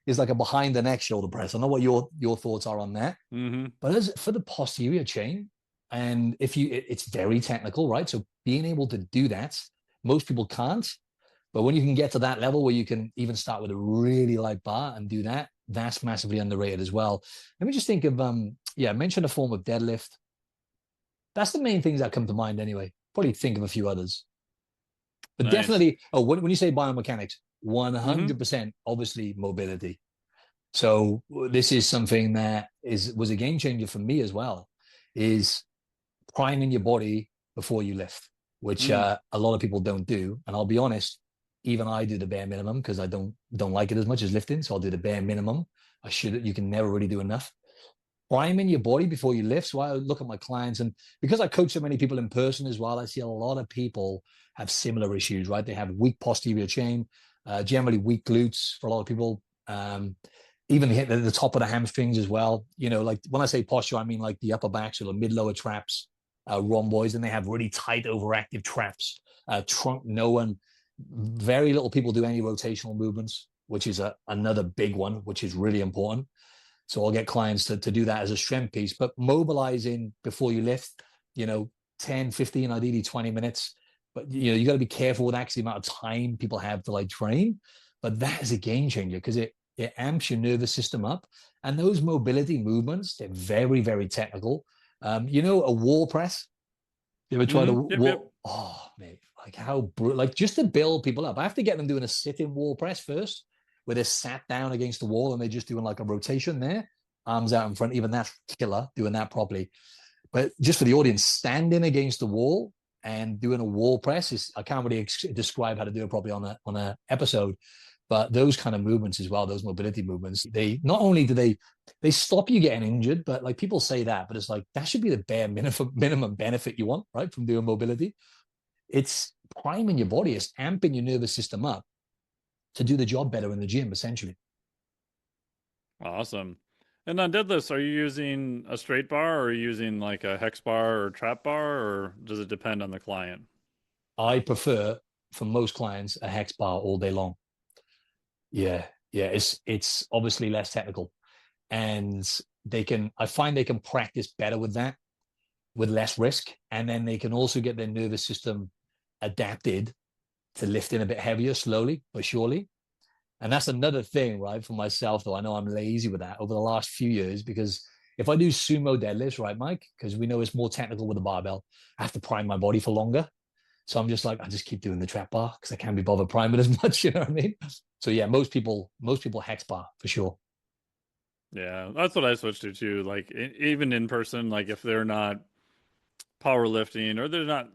is like a behind the neck shoulder press. I know what your thoughts are on that. Mm-hmm. But as for the posterior chain, and it's very technical, right? So being able to do that, most people can't. But when you can get to that level where you can even start with a really light bar and do that, that's massively underrated as well. Let me just think of, I mentioned a form of deadlift. That's the main things that come to mind anyway. Probably think of a few others. But Nice. definitely, when you say biomechanics, 100% Mm-hmm. obviously mobility. So this is something that was a game changer for me as well, is priming your body before you lift, which a lot of people don't do. And I'll be honest, even I do the bare minimum because I don't like it as much as lifting. So I'll do the bare minimum. You can never really do enough. Priming your body before you lift. So I look at my clients, and because I coach so many people in person as well, I see a lot of people have similar issues, right? They have weak posterior chain, generally weak glutes for a lot of people. Even hit the top of the hamstrings as well. Like when I say posture, I mean like the upper backs or the mid-lower traps, rhomboids, and they have really tight overactive traps. Trunk, no one, very little people do any rotational movements, which is another big one, which is really important. So I'll get clients to do that as a strength piece, but mobilizing before you lift, 10, 15, ideally 20 minutes. But, you got to be careful with actually the amount of time people have to like train. But that is a game changer because it amps your nervous system up. And those mobility movements, they're very, very technical. A wall press. You ever try to Mm-hmm. Yep. wall? Oh, mate, like like just to build people up. I have to get them doing a sitting wall press first, where they're sat down against the wall and they're just doing like a rotation there, arms out in front. Even that's killer, doing that properly. But just for the audience, standing against the wall and doing a wall press is, I can't really describe how to do it properly on a episode. But those kind of movements as well, those mobility movements, they not only do they stop you getting injured, but like people say that, but it's like that should be the bare minimum benefit you want, right, from doing mobility. It's priming your body, it's amping your nervous system up to do the job better in the gym, essentially. Awesome. And on deadlifts, are you using a straight bar or are you using like a hex bar or trap bar, or does it depend on the client? I prefer, for most clients, a hex bar all day long. Yeah, yeah, it's obviously less technical, and I find they can practice better with that, with less risk, and then they can also get their nervous system adapted to lifting a bit heavier slowly but surely. And that's another thing, right? For myself, though, I know I'm lazy with that over the last few years, because if I do sumo deadlifts, right, Mike, because we know it's more technical with a barbell, I have to prime my body for longer. So I'm just like, I just keep doing the trap bar because I can't be bothered priming as much, you know what I mean? So yeah, most people hex bar for sure. Yeah, that's what I switched to too. Like even in person, like if they're not powerlifting or they're not,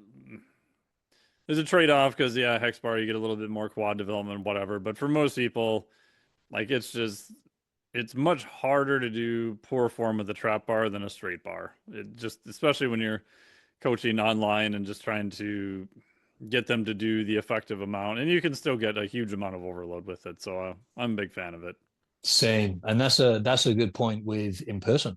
there's a trade-off because yeah, hex bar you get a little bit more quad development, whatever. But for most people, like it's much harder to do poor form of the trap bar than a straight bar. It just, especially when you're coaching online and just trying to get them to do the effective amount, and you can still get a huge amount of overload with it. So I'm a big fan of it. Same. And that's a good point with in person.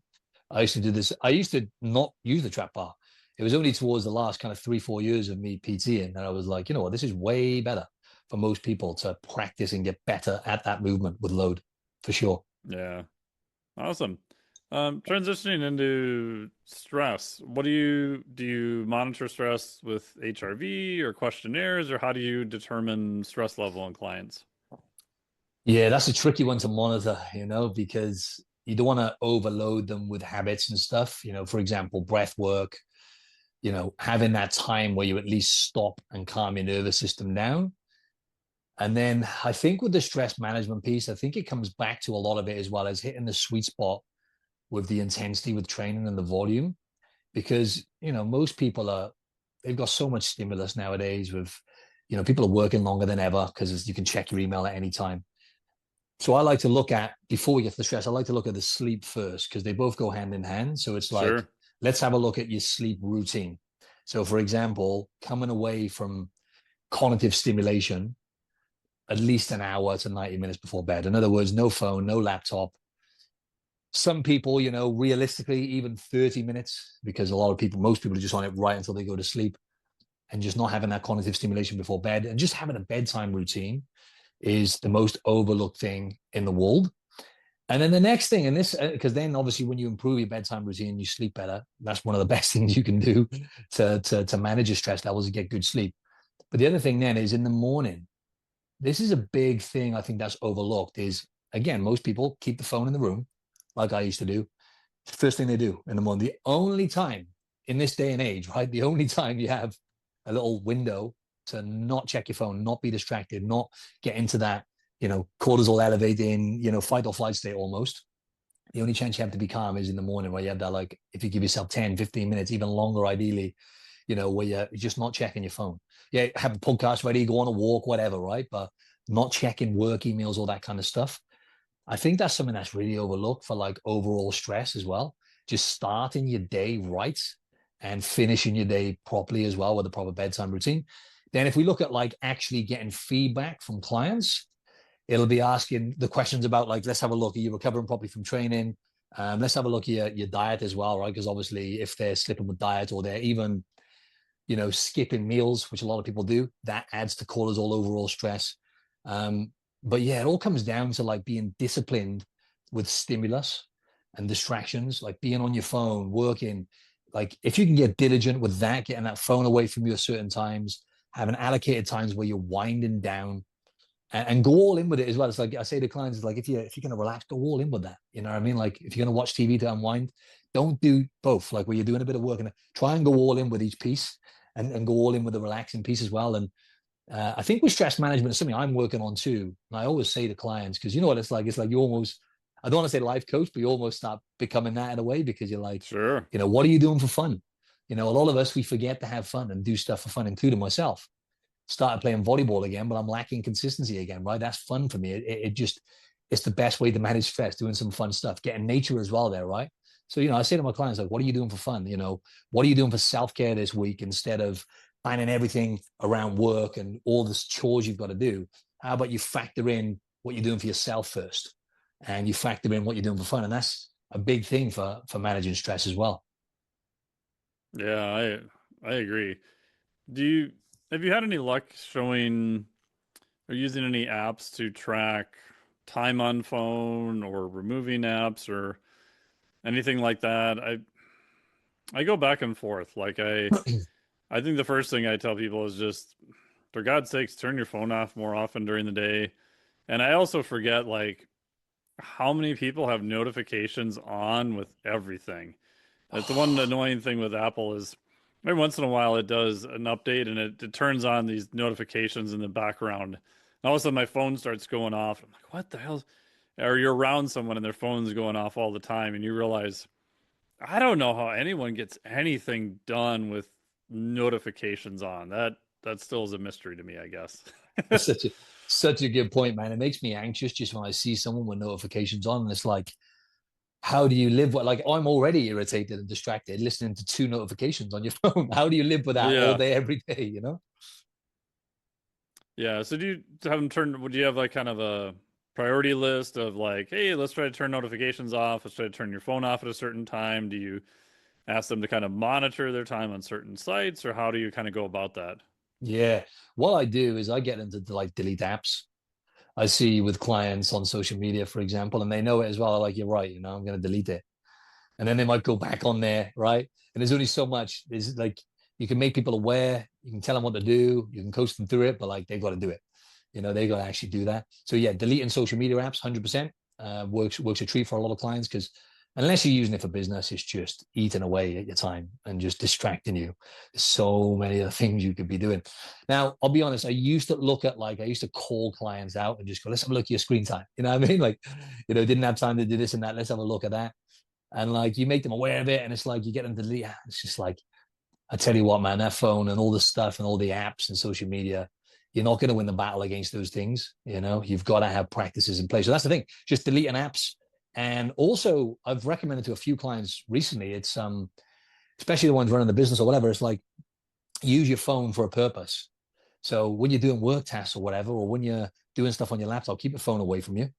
I used to do this. I used to not use the trap bar. It was only towards the last kind of 3-4 years of me PTing that I was like, you know what, this is way better for most people to practice and get better at that movement with load, for sure. Yeah, awesome. Transitioning into stress, what do you monitor stress with HRV or questionnaires, or how do you determine stress level in clients? Yeah, that's a tricky one to monitor, because you don't want to overload them with habits and stuff. For example, breath work, having that time where you at least stop and calm your nervous system down. And then I think with the stress management piece, I think it comes back to a lot of it as well as hitting the sweet spot with the intensity with training and the volume. Because, most people they've got so much stimulus nowadays with, people are working longer than ever because you can check your email at any time. So I like to look at, before we get to the stress, I like to look at the sleep first because they both go hand in hand. So it's like, Sure. let's have a look at your sleep routine. So for example, coming away from cognitive stimulation, at least an hour to 90 minutes before bed. In other words, no phone, no laptop. Some people, realistically, even 30 minutes, because most people are just on it right until they go to sleep, and just not having that cognitive stimulation before bed and just having a bedtime routine is the most overlooked thing in the world. And then the next thing, and this, because then obviously when you improve your bedtime routine, you sleep better. That's one of the best things you can do to manage your stress levels and get good sleep. But the other thing then is in the morning, this is a big thing I think that's overlooked is, again, most people keep the phone in the room like I used to do. First thing they do in the morning. The only time in this day and age, right? The only time you have a little window to not check your phone, not be distracted, not get into that, cortisol elevating, fight or flight state almost. The only chance you have to be calm is in the morning where you have that, like, if you give yourself 10, 15 minutes, even longer, ideally, where you're just not checking your phone. Yeah, have a podcast ready, go on a walk, whatever, right? But not checking work emails, all that kind of stuff. I think that's something that's really overlooked for like overall stress as well. Just starting your day right and finishing your day properly as well with a proper bedtime routine. Then if we look at like actually getting feedback from clients, it'll be asking the questions about like, let's have a look. Are you recovering properly from training? Let's have a look at your diet as well, right? Because obviously if they're slipping with diet or they're even, skipping meals, which a lot of people do, that adds to cortisol overall stress. But yeah, it all comes down to like being disciplined with stimulus and distractions, like being on your phone, working. Like if you can get diligent with that, getting that phone away from you at certain times, having allocated times where you're winding down and go all in with it as well. It's like I say to clients, it's like if you're gonna relax, go all in with that. You know what I mean? Like if you're gonna watch TV to unwind, don't do both. Like where you're doing a bit of work and try and go all in with each piece and go all in with the relaxing piece as well. And I think with stress management, it's something I'm working on too. And I always say to clients, because you know what it's like? It's like you almost, I don't want to say life coach, but you almost start becoming that in a way because you're like, Sure. what are you doing for fun? A lot of us, we forget to have fun and do stuff for fun, including myself. Started playing volleyball again, but I'm lacking consistency again, right? That's fun for me. It just, it's the best way to manage stress, doing some fun stuff, getting nature as well there, right? So, I say to my clients, like, what are you doing for fun? What are you doing for self-care this week instead of planning everything around work and all this chores you've got to do? How about you factor in what you're doing for yourself first and you factor in what you're doing for fun? And that's a big thing for managing stress as well. Yeah, I agree. Do you have you had any luck showing or using any apps to track time on phone or removing apps or anything like that? I go back and forth. Like I think the first thing I tell people is just for God's sakes, turn your phone off more often during the day. And I also forget like how many people have notifications on with everything. That's the one annoying thing with Apple is every once in a while it does an update and it turns on these notifications in the background. And all of a sudden my phone starts going off. I'm like, what the hell? Or you're around someone and their phone's going off all the time and you realize I don't know how anyone gets anything done with notifications on. That still is a mystery to me, I guess. That's such a good point, man. It makes me anxious just when I see someone with notifications on, and it's like, how do you live? Like I'm already irritated and distracted listening to two notifications on your phone. How do you live with that all Yeah. day, every day? Yeah. So do you have them turn, would you have like kind of a priority list of like, hey, let's try to turn notifications off. Let's try to turn your phone off at a certain time. Do you ask them to kind of monitor their time on certain sites or how do you kind of go about that? Yeah. What I do is I get them to like delete apps. I see with clients on social media, for example, and they know it as well. They're like, you're right, I'm going to delete it. And then they might go back on there, right? And there's only so much. There's like you can make people aware, you can tell them what to do, you can coach them through it, but like they've got to do it. They got to actually do that. So yeah, deleting social media apps, 100% works a treat for a lot of clients because Unless you're using it for business, it's just eating away at your time and just distracting you. There's so many other things you could be doing. Now, I'll be honest, I used to call clients out and just go, let's have a look at your screen time. You know what I mean? Like, didn't have time to do this and that. Let's have a look at that. And like, you make them aware of it. And it's like, you get them to delete. It's just like, I tell you what, man, that phone and all the stuff and all the apps and social media, you're not going to win the battle against those things. You've got to have practices in place. So that's the thing, just deleting apps. And also, I've recommended to a few clients recently, it's especially the ones running the business or whatever, it's like, use your phone for a purpose. So when you're doing work tasks or whatever, or when you're doing stuff on your laptop, keep your phone away from you,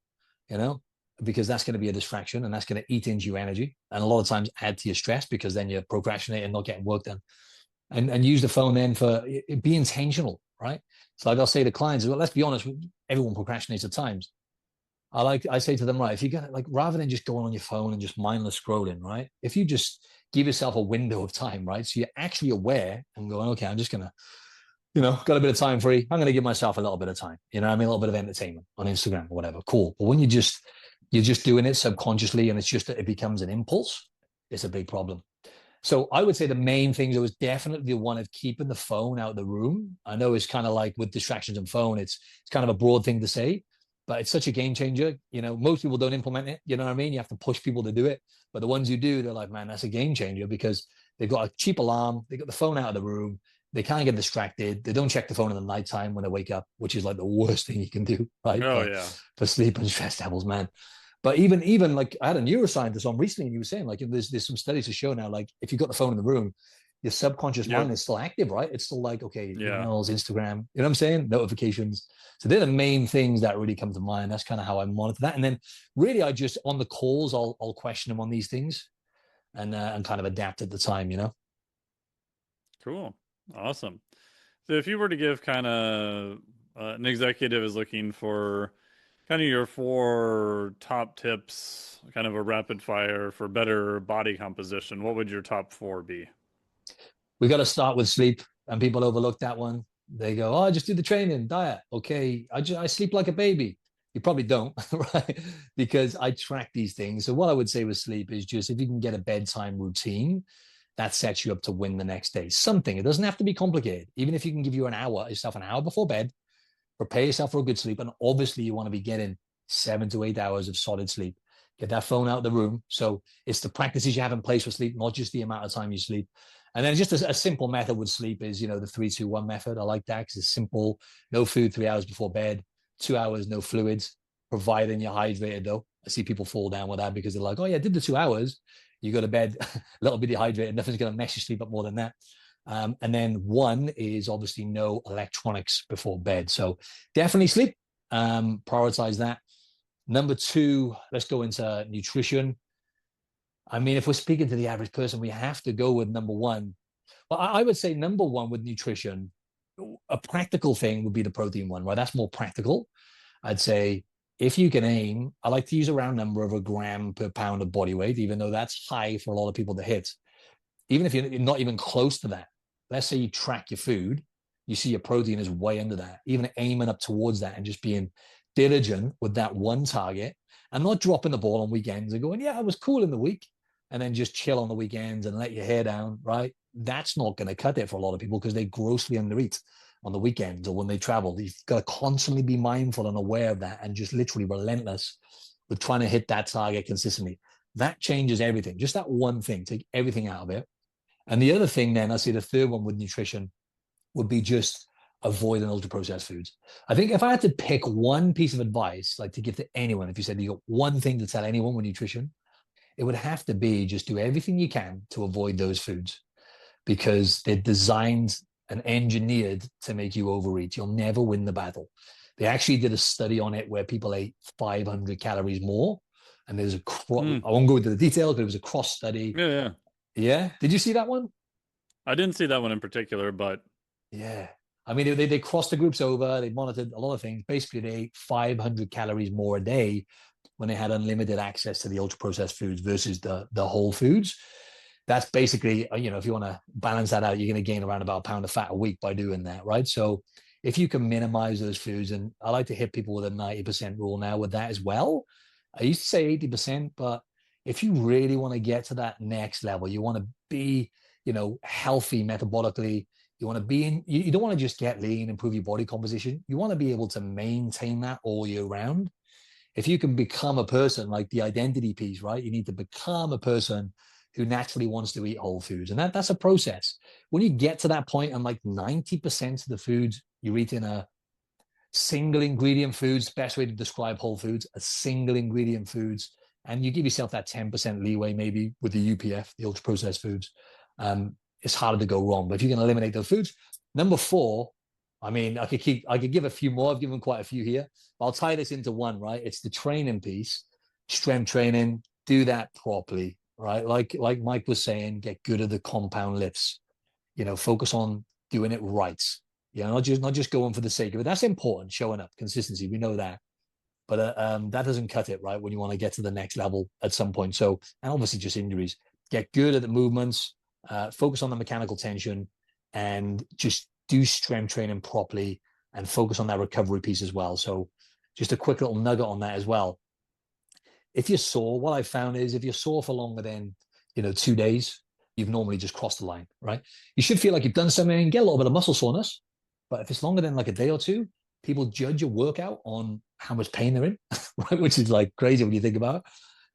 because that's going to be a distraction and that's going to eat into your energy and a lot of times add to your stress because then you're procrastinating, not getting work done. And use the phone then for be intentional, right? So like I'll say to clients, well, let's be honest, everyone procrastinates at times. I say to them, right, if you got like, rather than just going on your phone and just mindless scrolling, right? If you just give yourself a window of time, right? So you're actually aware and going, okay, I'm just going to, got a bit of time free. I'm going to give myself a little bit of time, a little bit of entertainment on Instagram or whatever. Cool. But when you're just doing it subconsciously and it's just that it becomes an impulse, it's a big problem. So I would say the main things was definitely the one of keeping the phone out of the room. I know it's kind of like with distractions and phone, it's kind of a broad thing to say, but it's such a game changer. Most people don't implement it. You know what I mean? You have to push people to do it. But the ones who do, they're like, man, that's a game changer because they've got a cheap alarm. They got the phone out of the room. They can't get distracted. They don't check the phone in the nighttime when they wake up, which is like the worst thing you can do, right? Oh, yeah. For sleep and stress levels, man. But even like I had a neuroscientist on recently, and he was saying like there's some studies to show now, like if you've got the phone in the room, your subconscious mind is still active, right? It's still like, okay, emails, Instagram, you know what I'm saying? Notifications. So they're the main things that really come to mind. That's kind of how I monitor that. And then really I just on the calls, I'll question them on these things and kind of adapt at the time, Cool. Awesome. So if you were to give kind of an executive is looking for kind of your 4 top tips, kind of a rapid fire for better body composition, what would your top 4 be? We got to start with sleep, and people overlook that one. They go, "Oh, I just do the training, diet. Okay, I sleep like a baby." You probably don't, right? Because I track these things. So what I would say with sleep is just if you can get a bedtime routine, that sets you up to win the next day. Something. It doesn't have to be complicated. Even if you can give yourself an hour before bed, prepare yourself for a good sleep, and obviously you want to be getting 7 to 8 hours of solid sleep. Get that phone out of the room. So it's the practices you have in place for sleep, not just the amount of time you sleep. And then just a simple method with sleep is, the 3-2-1 method. I like that because it's simple. No food 3 hours before bed, 2 hours, no fluids, providing you're hydrated though. I see people fall down with that because they're like, oh yeah, I did the 2 hours. You go to bed a little bit dehydrated. Nothing's going to mess your sleep up more than that. And then 1 is obviously no electronics before bed. So definitely sleep, prioritize that. Number 2, let's go into nutrition. I mean, if we're speaking to the average person, we have to go with number 1. Well, I would say number 1 with nutrition, a practical thing would be the protein one, right? That's more practical. I'd say if you can aim, I like to use a round number of a gram per pound of body weight, even though that's high for a lot of people to hit. Even if you're not even close to that, let's say you track your food, you see your protein is way under that, even aiming up towards that and just being diligent with that one target and not dropping the ball on weekends and going, yeah, I was cool in the week and then just chill on the weekends and let your hair down, right? That's not going to cut it for a lot of people because they grossly undereat on the weekends or when they travel. You've got to constantly be mindful and aware of that and just literally relentless with trying to hit that target consistently. That changes everything. Just that one thing, take everything out of it. And the other thing then, I see the third one with nutrition would be just avoid ultra-processed foods. I think if I had to pick one piece of advice, like to give to anyone, if you said you got one thing to tell anyone with nutrition, it would have to be just do everything you can to avoid those foods because they're designed and engineered to make you overeat. You'll never win the battle. They actually did a study on it where people ate 500 calories more. And there's I won't go into the details, but it was a cross study. Yeah. Yeah. Did you see that one? I didn't see that one in particular, but yeah. I mean, they crossed the groups over. They monitored a lot of things. Basically, they ate 500 calories more a day when they had unlimited access to the ultra-processed foods versus the whole foods. That's basically, if you want to balance that out, you're going to gain around about a pound of fat a week by doing that, right? So if you can minimize those foods, and I like to hit people with a 90% rule now with that as well. I used to say 80%, but If you really want to get to that next level, you want to be, healthy metabolically. You want to be in, you don't want to just get lean, improve your body composition. You want to be able to maintain that all year round. If you can become a person, like the identity piece, right? You need to become a person who naturally wants to eat whole foods. And that's a process. When you get to that point, and like 90% of the foods you eat in a single ingredient foods, best way to describe whole foods, a single ingredient foods, and you give yourself that 10% leeway maybe with the UPF, the ultra processed foods, it's harder to go wrong. But if you can eliminate those foods. Number 4, I mean, I could give a few more. I've given quite a few here, but I'll tie this into one, right? It's the training piece, strength training, do that properly, right? Like Mike was saying, get good at the compound lifts, focus on doing it right. Not just going for the sake of it. That's important, showing up, consistency. We know that. But that doesn't cut it, right, when you want to get to the next level at some point. So, and obviously just injuries. Get good at the movements, focus on the mechanical tension, and just do strength training properly and focus on that recovery piece as well. So just a quick little nugget on that as well. If you're sore, what I found is if you're sore for longer than, 2 days, you've normally just crossed the line, right? You should feel like you've done something and get a little bit of muscle soreness. But if it's longer than like a day or two, people judge your workout on how much pain they're in, right? Which is like crazy when you think about it.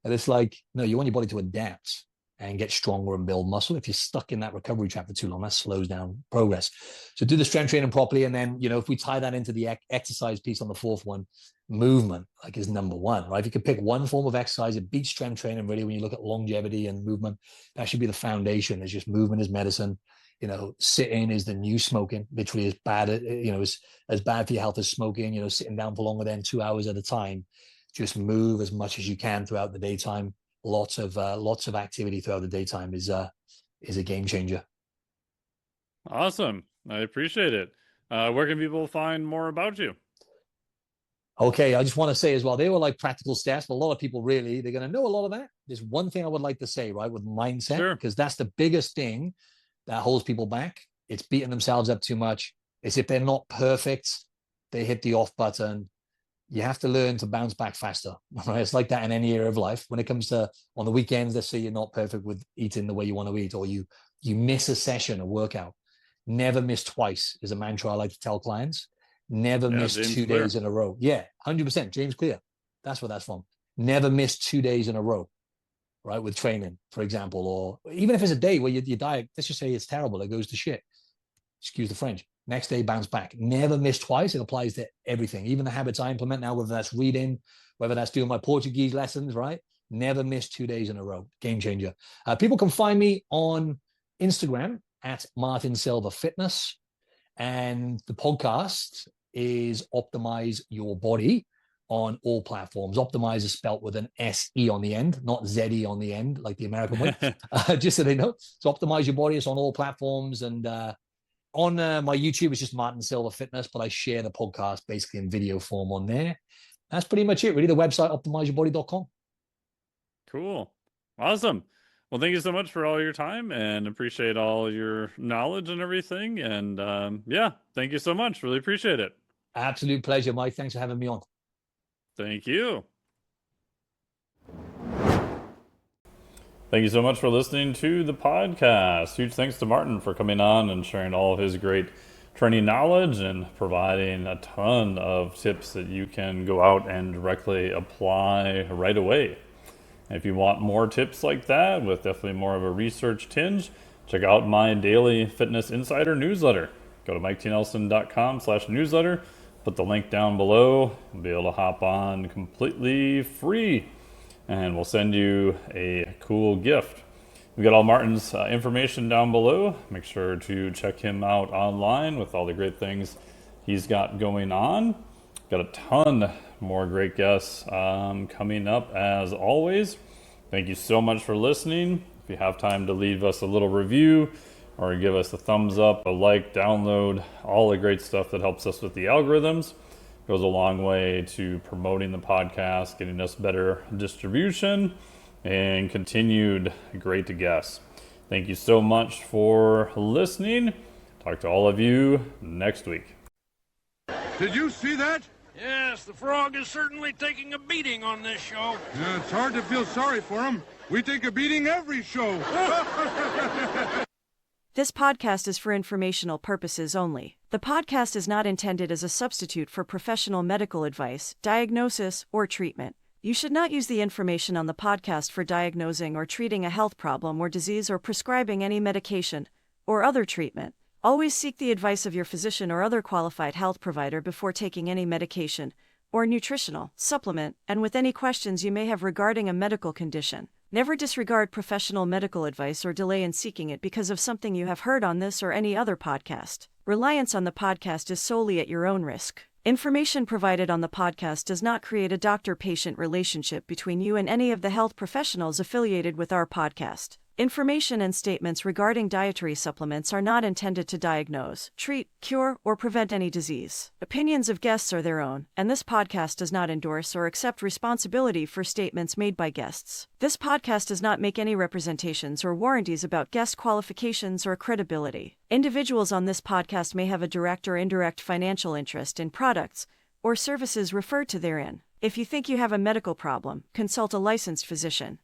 And it's like, no, you want your body to adapt and get stronger and build muscle. If you're stuck in that recovery trap for too long, that slows down progress. So do the strength training properly. And then, if we tie that into the exercise piece on the 4th one, movement like is number 1, right? If you could pick one form of exercise, it beats strength training really when you look at longevity and movement. That should be the foundation. It's just movement is medicine. Sitting is the new smoking, literally as bad, as bad for your health as smoking, sitting down for longer than 2 hours at a time. Just move as much as you can throughout the daytime. Lots of activity throughout the daytime is a game changer. Awesome. I appreciate it. Where can people find more about you? Okay, I just want to say as well, they were like practical steps, but a lot of people they're going to know a lot of that. There's one thing I would like to say, right, with mindset, because that's the biggest thing that holds people back. It's beating themselves up too much. It's if they're not perfect, they hit the off button. You have to learn to bounce back faster, right? It's like that in any area of life. When it comes to on the weekends, let's say you're not perfect with eating the way you want to eat, or you miss a session, a workout. Never miss twice is a mantra I like to tell clients. Never miss James 2 Clear. days in a row. Yeah, 100%. James Clear. That's where that's from. Never miss 2 days in a row, right? With training, for example, or even if it's a day where your diet, let's just say it's terrible, it goes to shit. Excuse the French. Next day, bounce back. Never miss twice. It applies to everything. Even the habits I implement now, whether that's reading, whether that's doing my Portuguese lessons, right? Never miss 2 days in a row. Game changer. People can find me on Instagram at Martin Silva Fitness. And the podcast is Optimize Your Body on all platforms. Optimize is spelt with an S-E on the end, not Z-E on the end, like the American way, just so they know. So Optimize Your Body is on all platforms. And on my YouTube, it's just Martin Silva Fitness, but I share the podcast basically in video form on there. That's pretty much it, really. The website, optimizeyourbody.com. Cool. Awesome. Well, thank you so much for all your time and appreciate all your knowledge and everything. And thank you so much. Really appreciate it. Absolute pleasure, Mike. Thanks for having me on. Thank you. Thank you so much for listening to the podcast. Huge thanks to Martin for coming on and sharing all of his great training knowledge and providing a ton of tips that you can go out and directly apply right away. And if you want more tips like that with definitely more of a research tinge, check out my daily Fitness Insider newsletter. Go to miketnelson.com/newsletter. Put the link down below. You'll be able to hop on completely free. And we'll send you a cool gift. We've got all Martin's information down below. Make sure to check him out online with all the great things he's got going on. Got a ton more great guests coming up as always. Thank you so much for listening. If you have time to leave us a little review or give us a thumbs up, a like, download, all the great stuff that helps us with the algorithms. Goes a long way to promoting the podcast, getting us better distribution, and continued great guests. Thank you so much for listening. Talk to all of you next week. Did you see that? Yes, the frog is certainly taking a beating on this show. It's hard to feel sorry for him. We take a beating every show. This podcast is for informational purposes only. The podcast is not intended as a substitute for professional medical advice, diagnosis, or treatment. You should not use the information on the podcast for diagnosing or treating a health problem or disease or prescribing any medication or other treatment. Always seek the advice of your physician or other qualified health provider before taking any medication or nutritional supplement, and with any questions you may have regarding a medical condition. Never disregard professional medical advice or delay in seeking it because of something you have heard on this or any other podcast. Reliance on the podcast is solely at your own risk. Information provided on the podcast does not create a doctor-patient relationship between you and any of the health professionals affiliated with our podcast. Information and statements regarding dietary supplements are not intended to diagnose, treat, cure, or prevent any disease. Opinions of guests are their own, and this podcast does not endorse or accept responsibility for statements made by guests. This podcast does not make any representations or warranties about guest qualifications or credibility. Individuals on this podcast may have a direct or indirect financial interest in products or services referred to therein. If you think you have a medical problem, consult a licensed physician.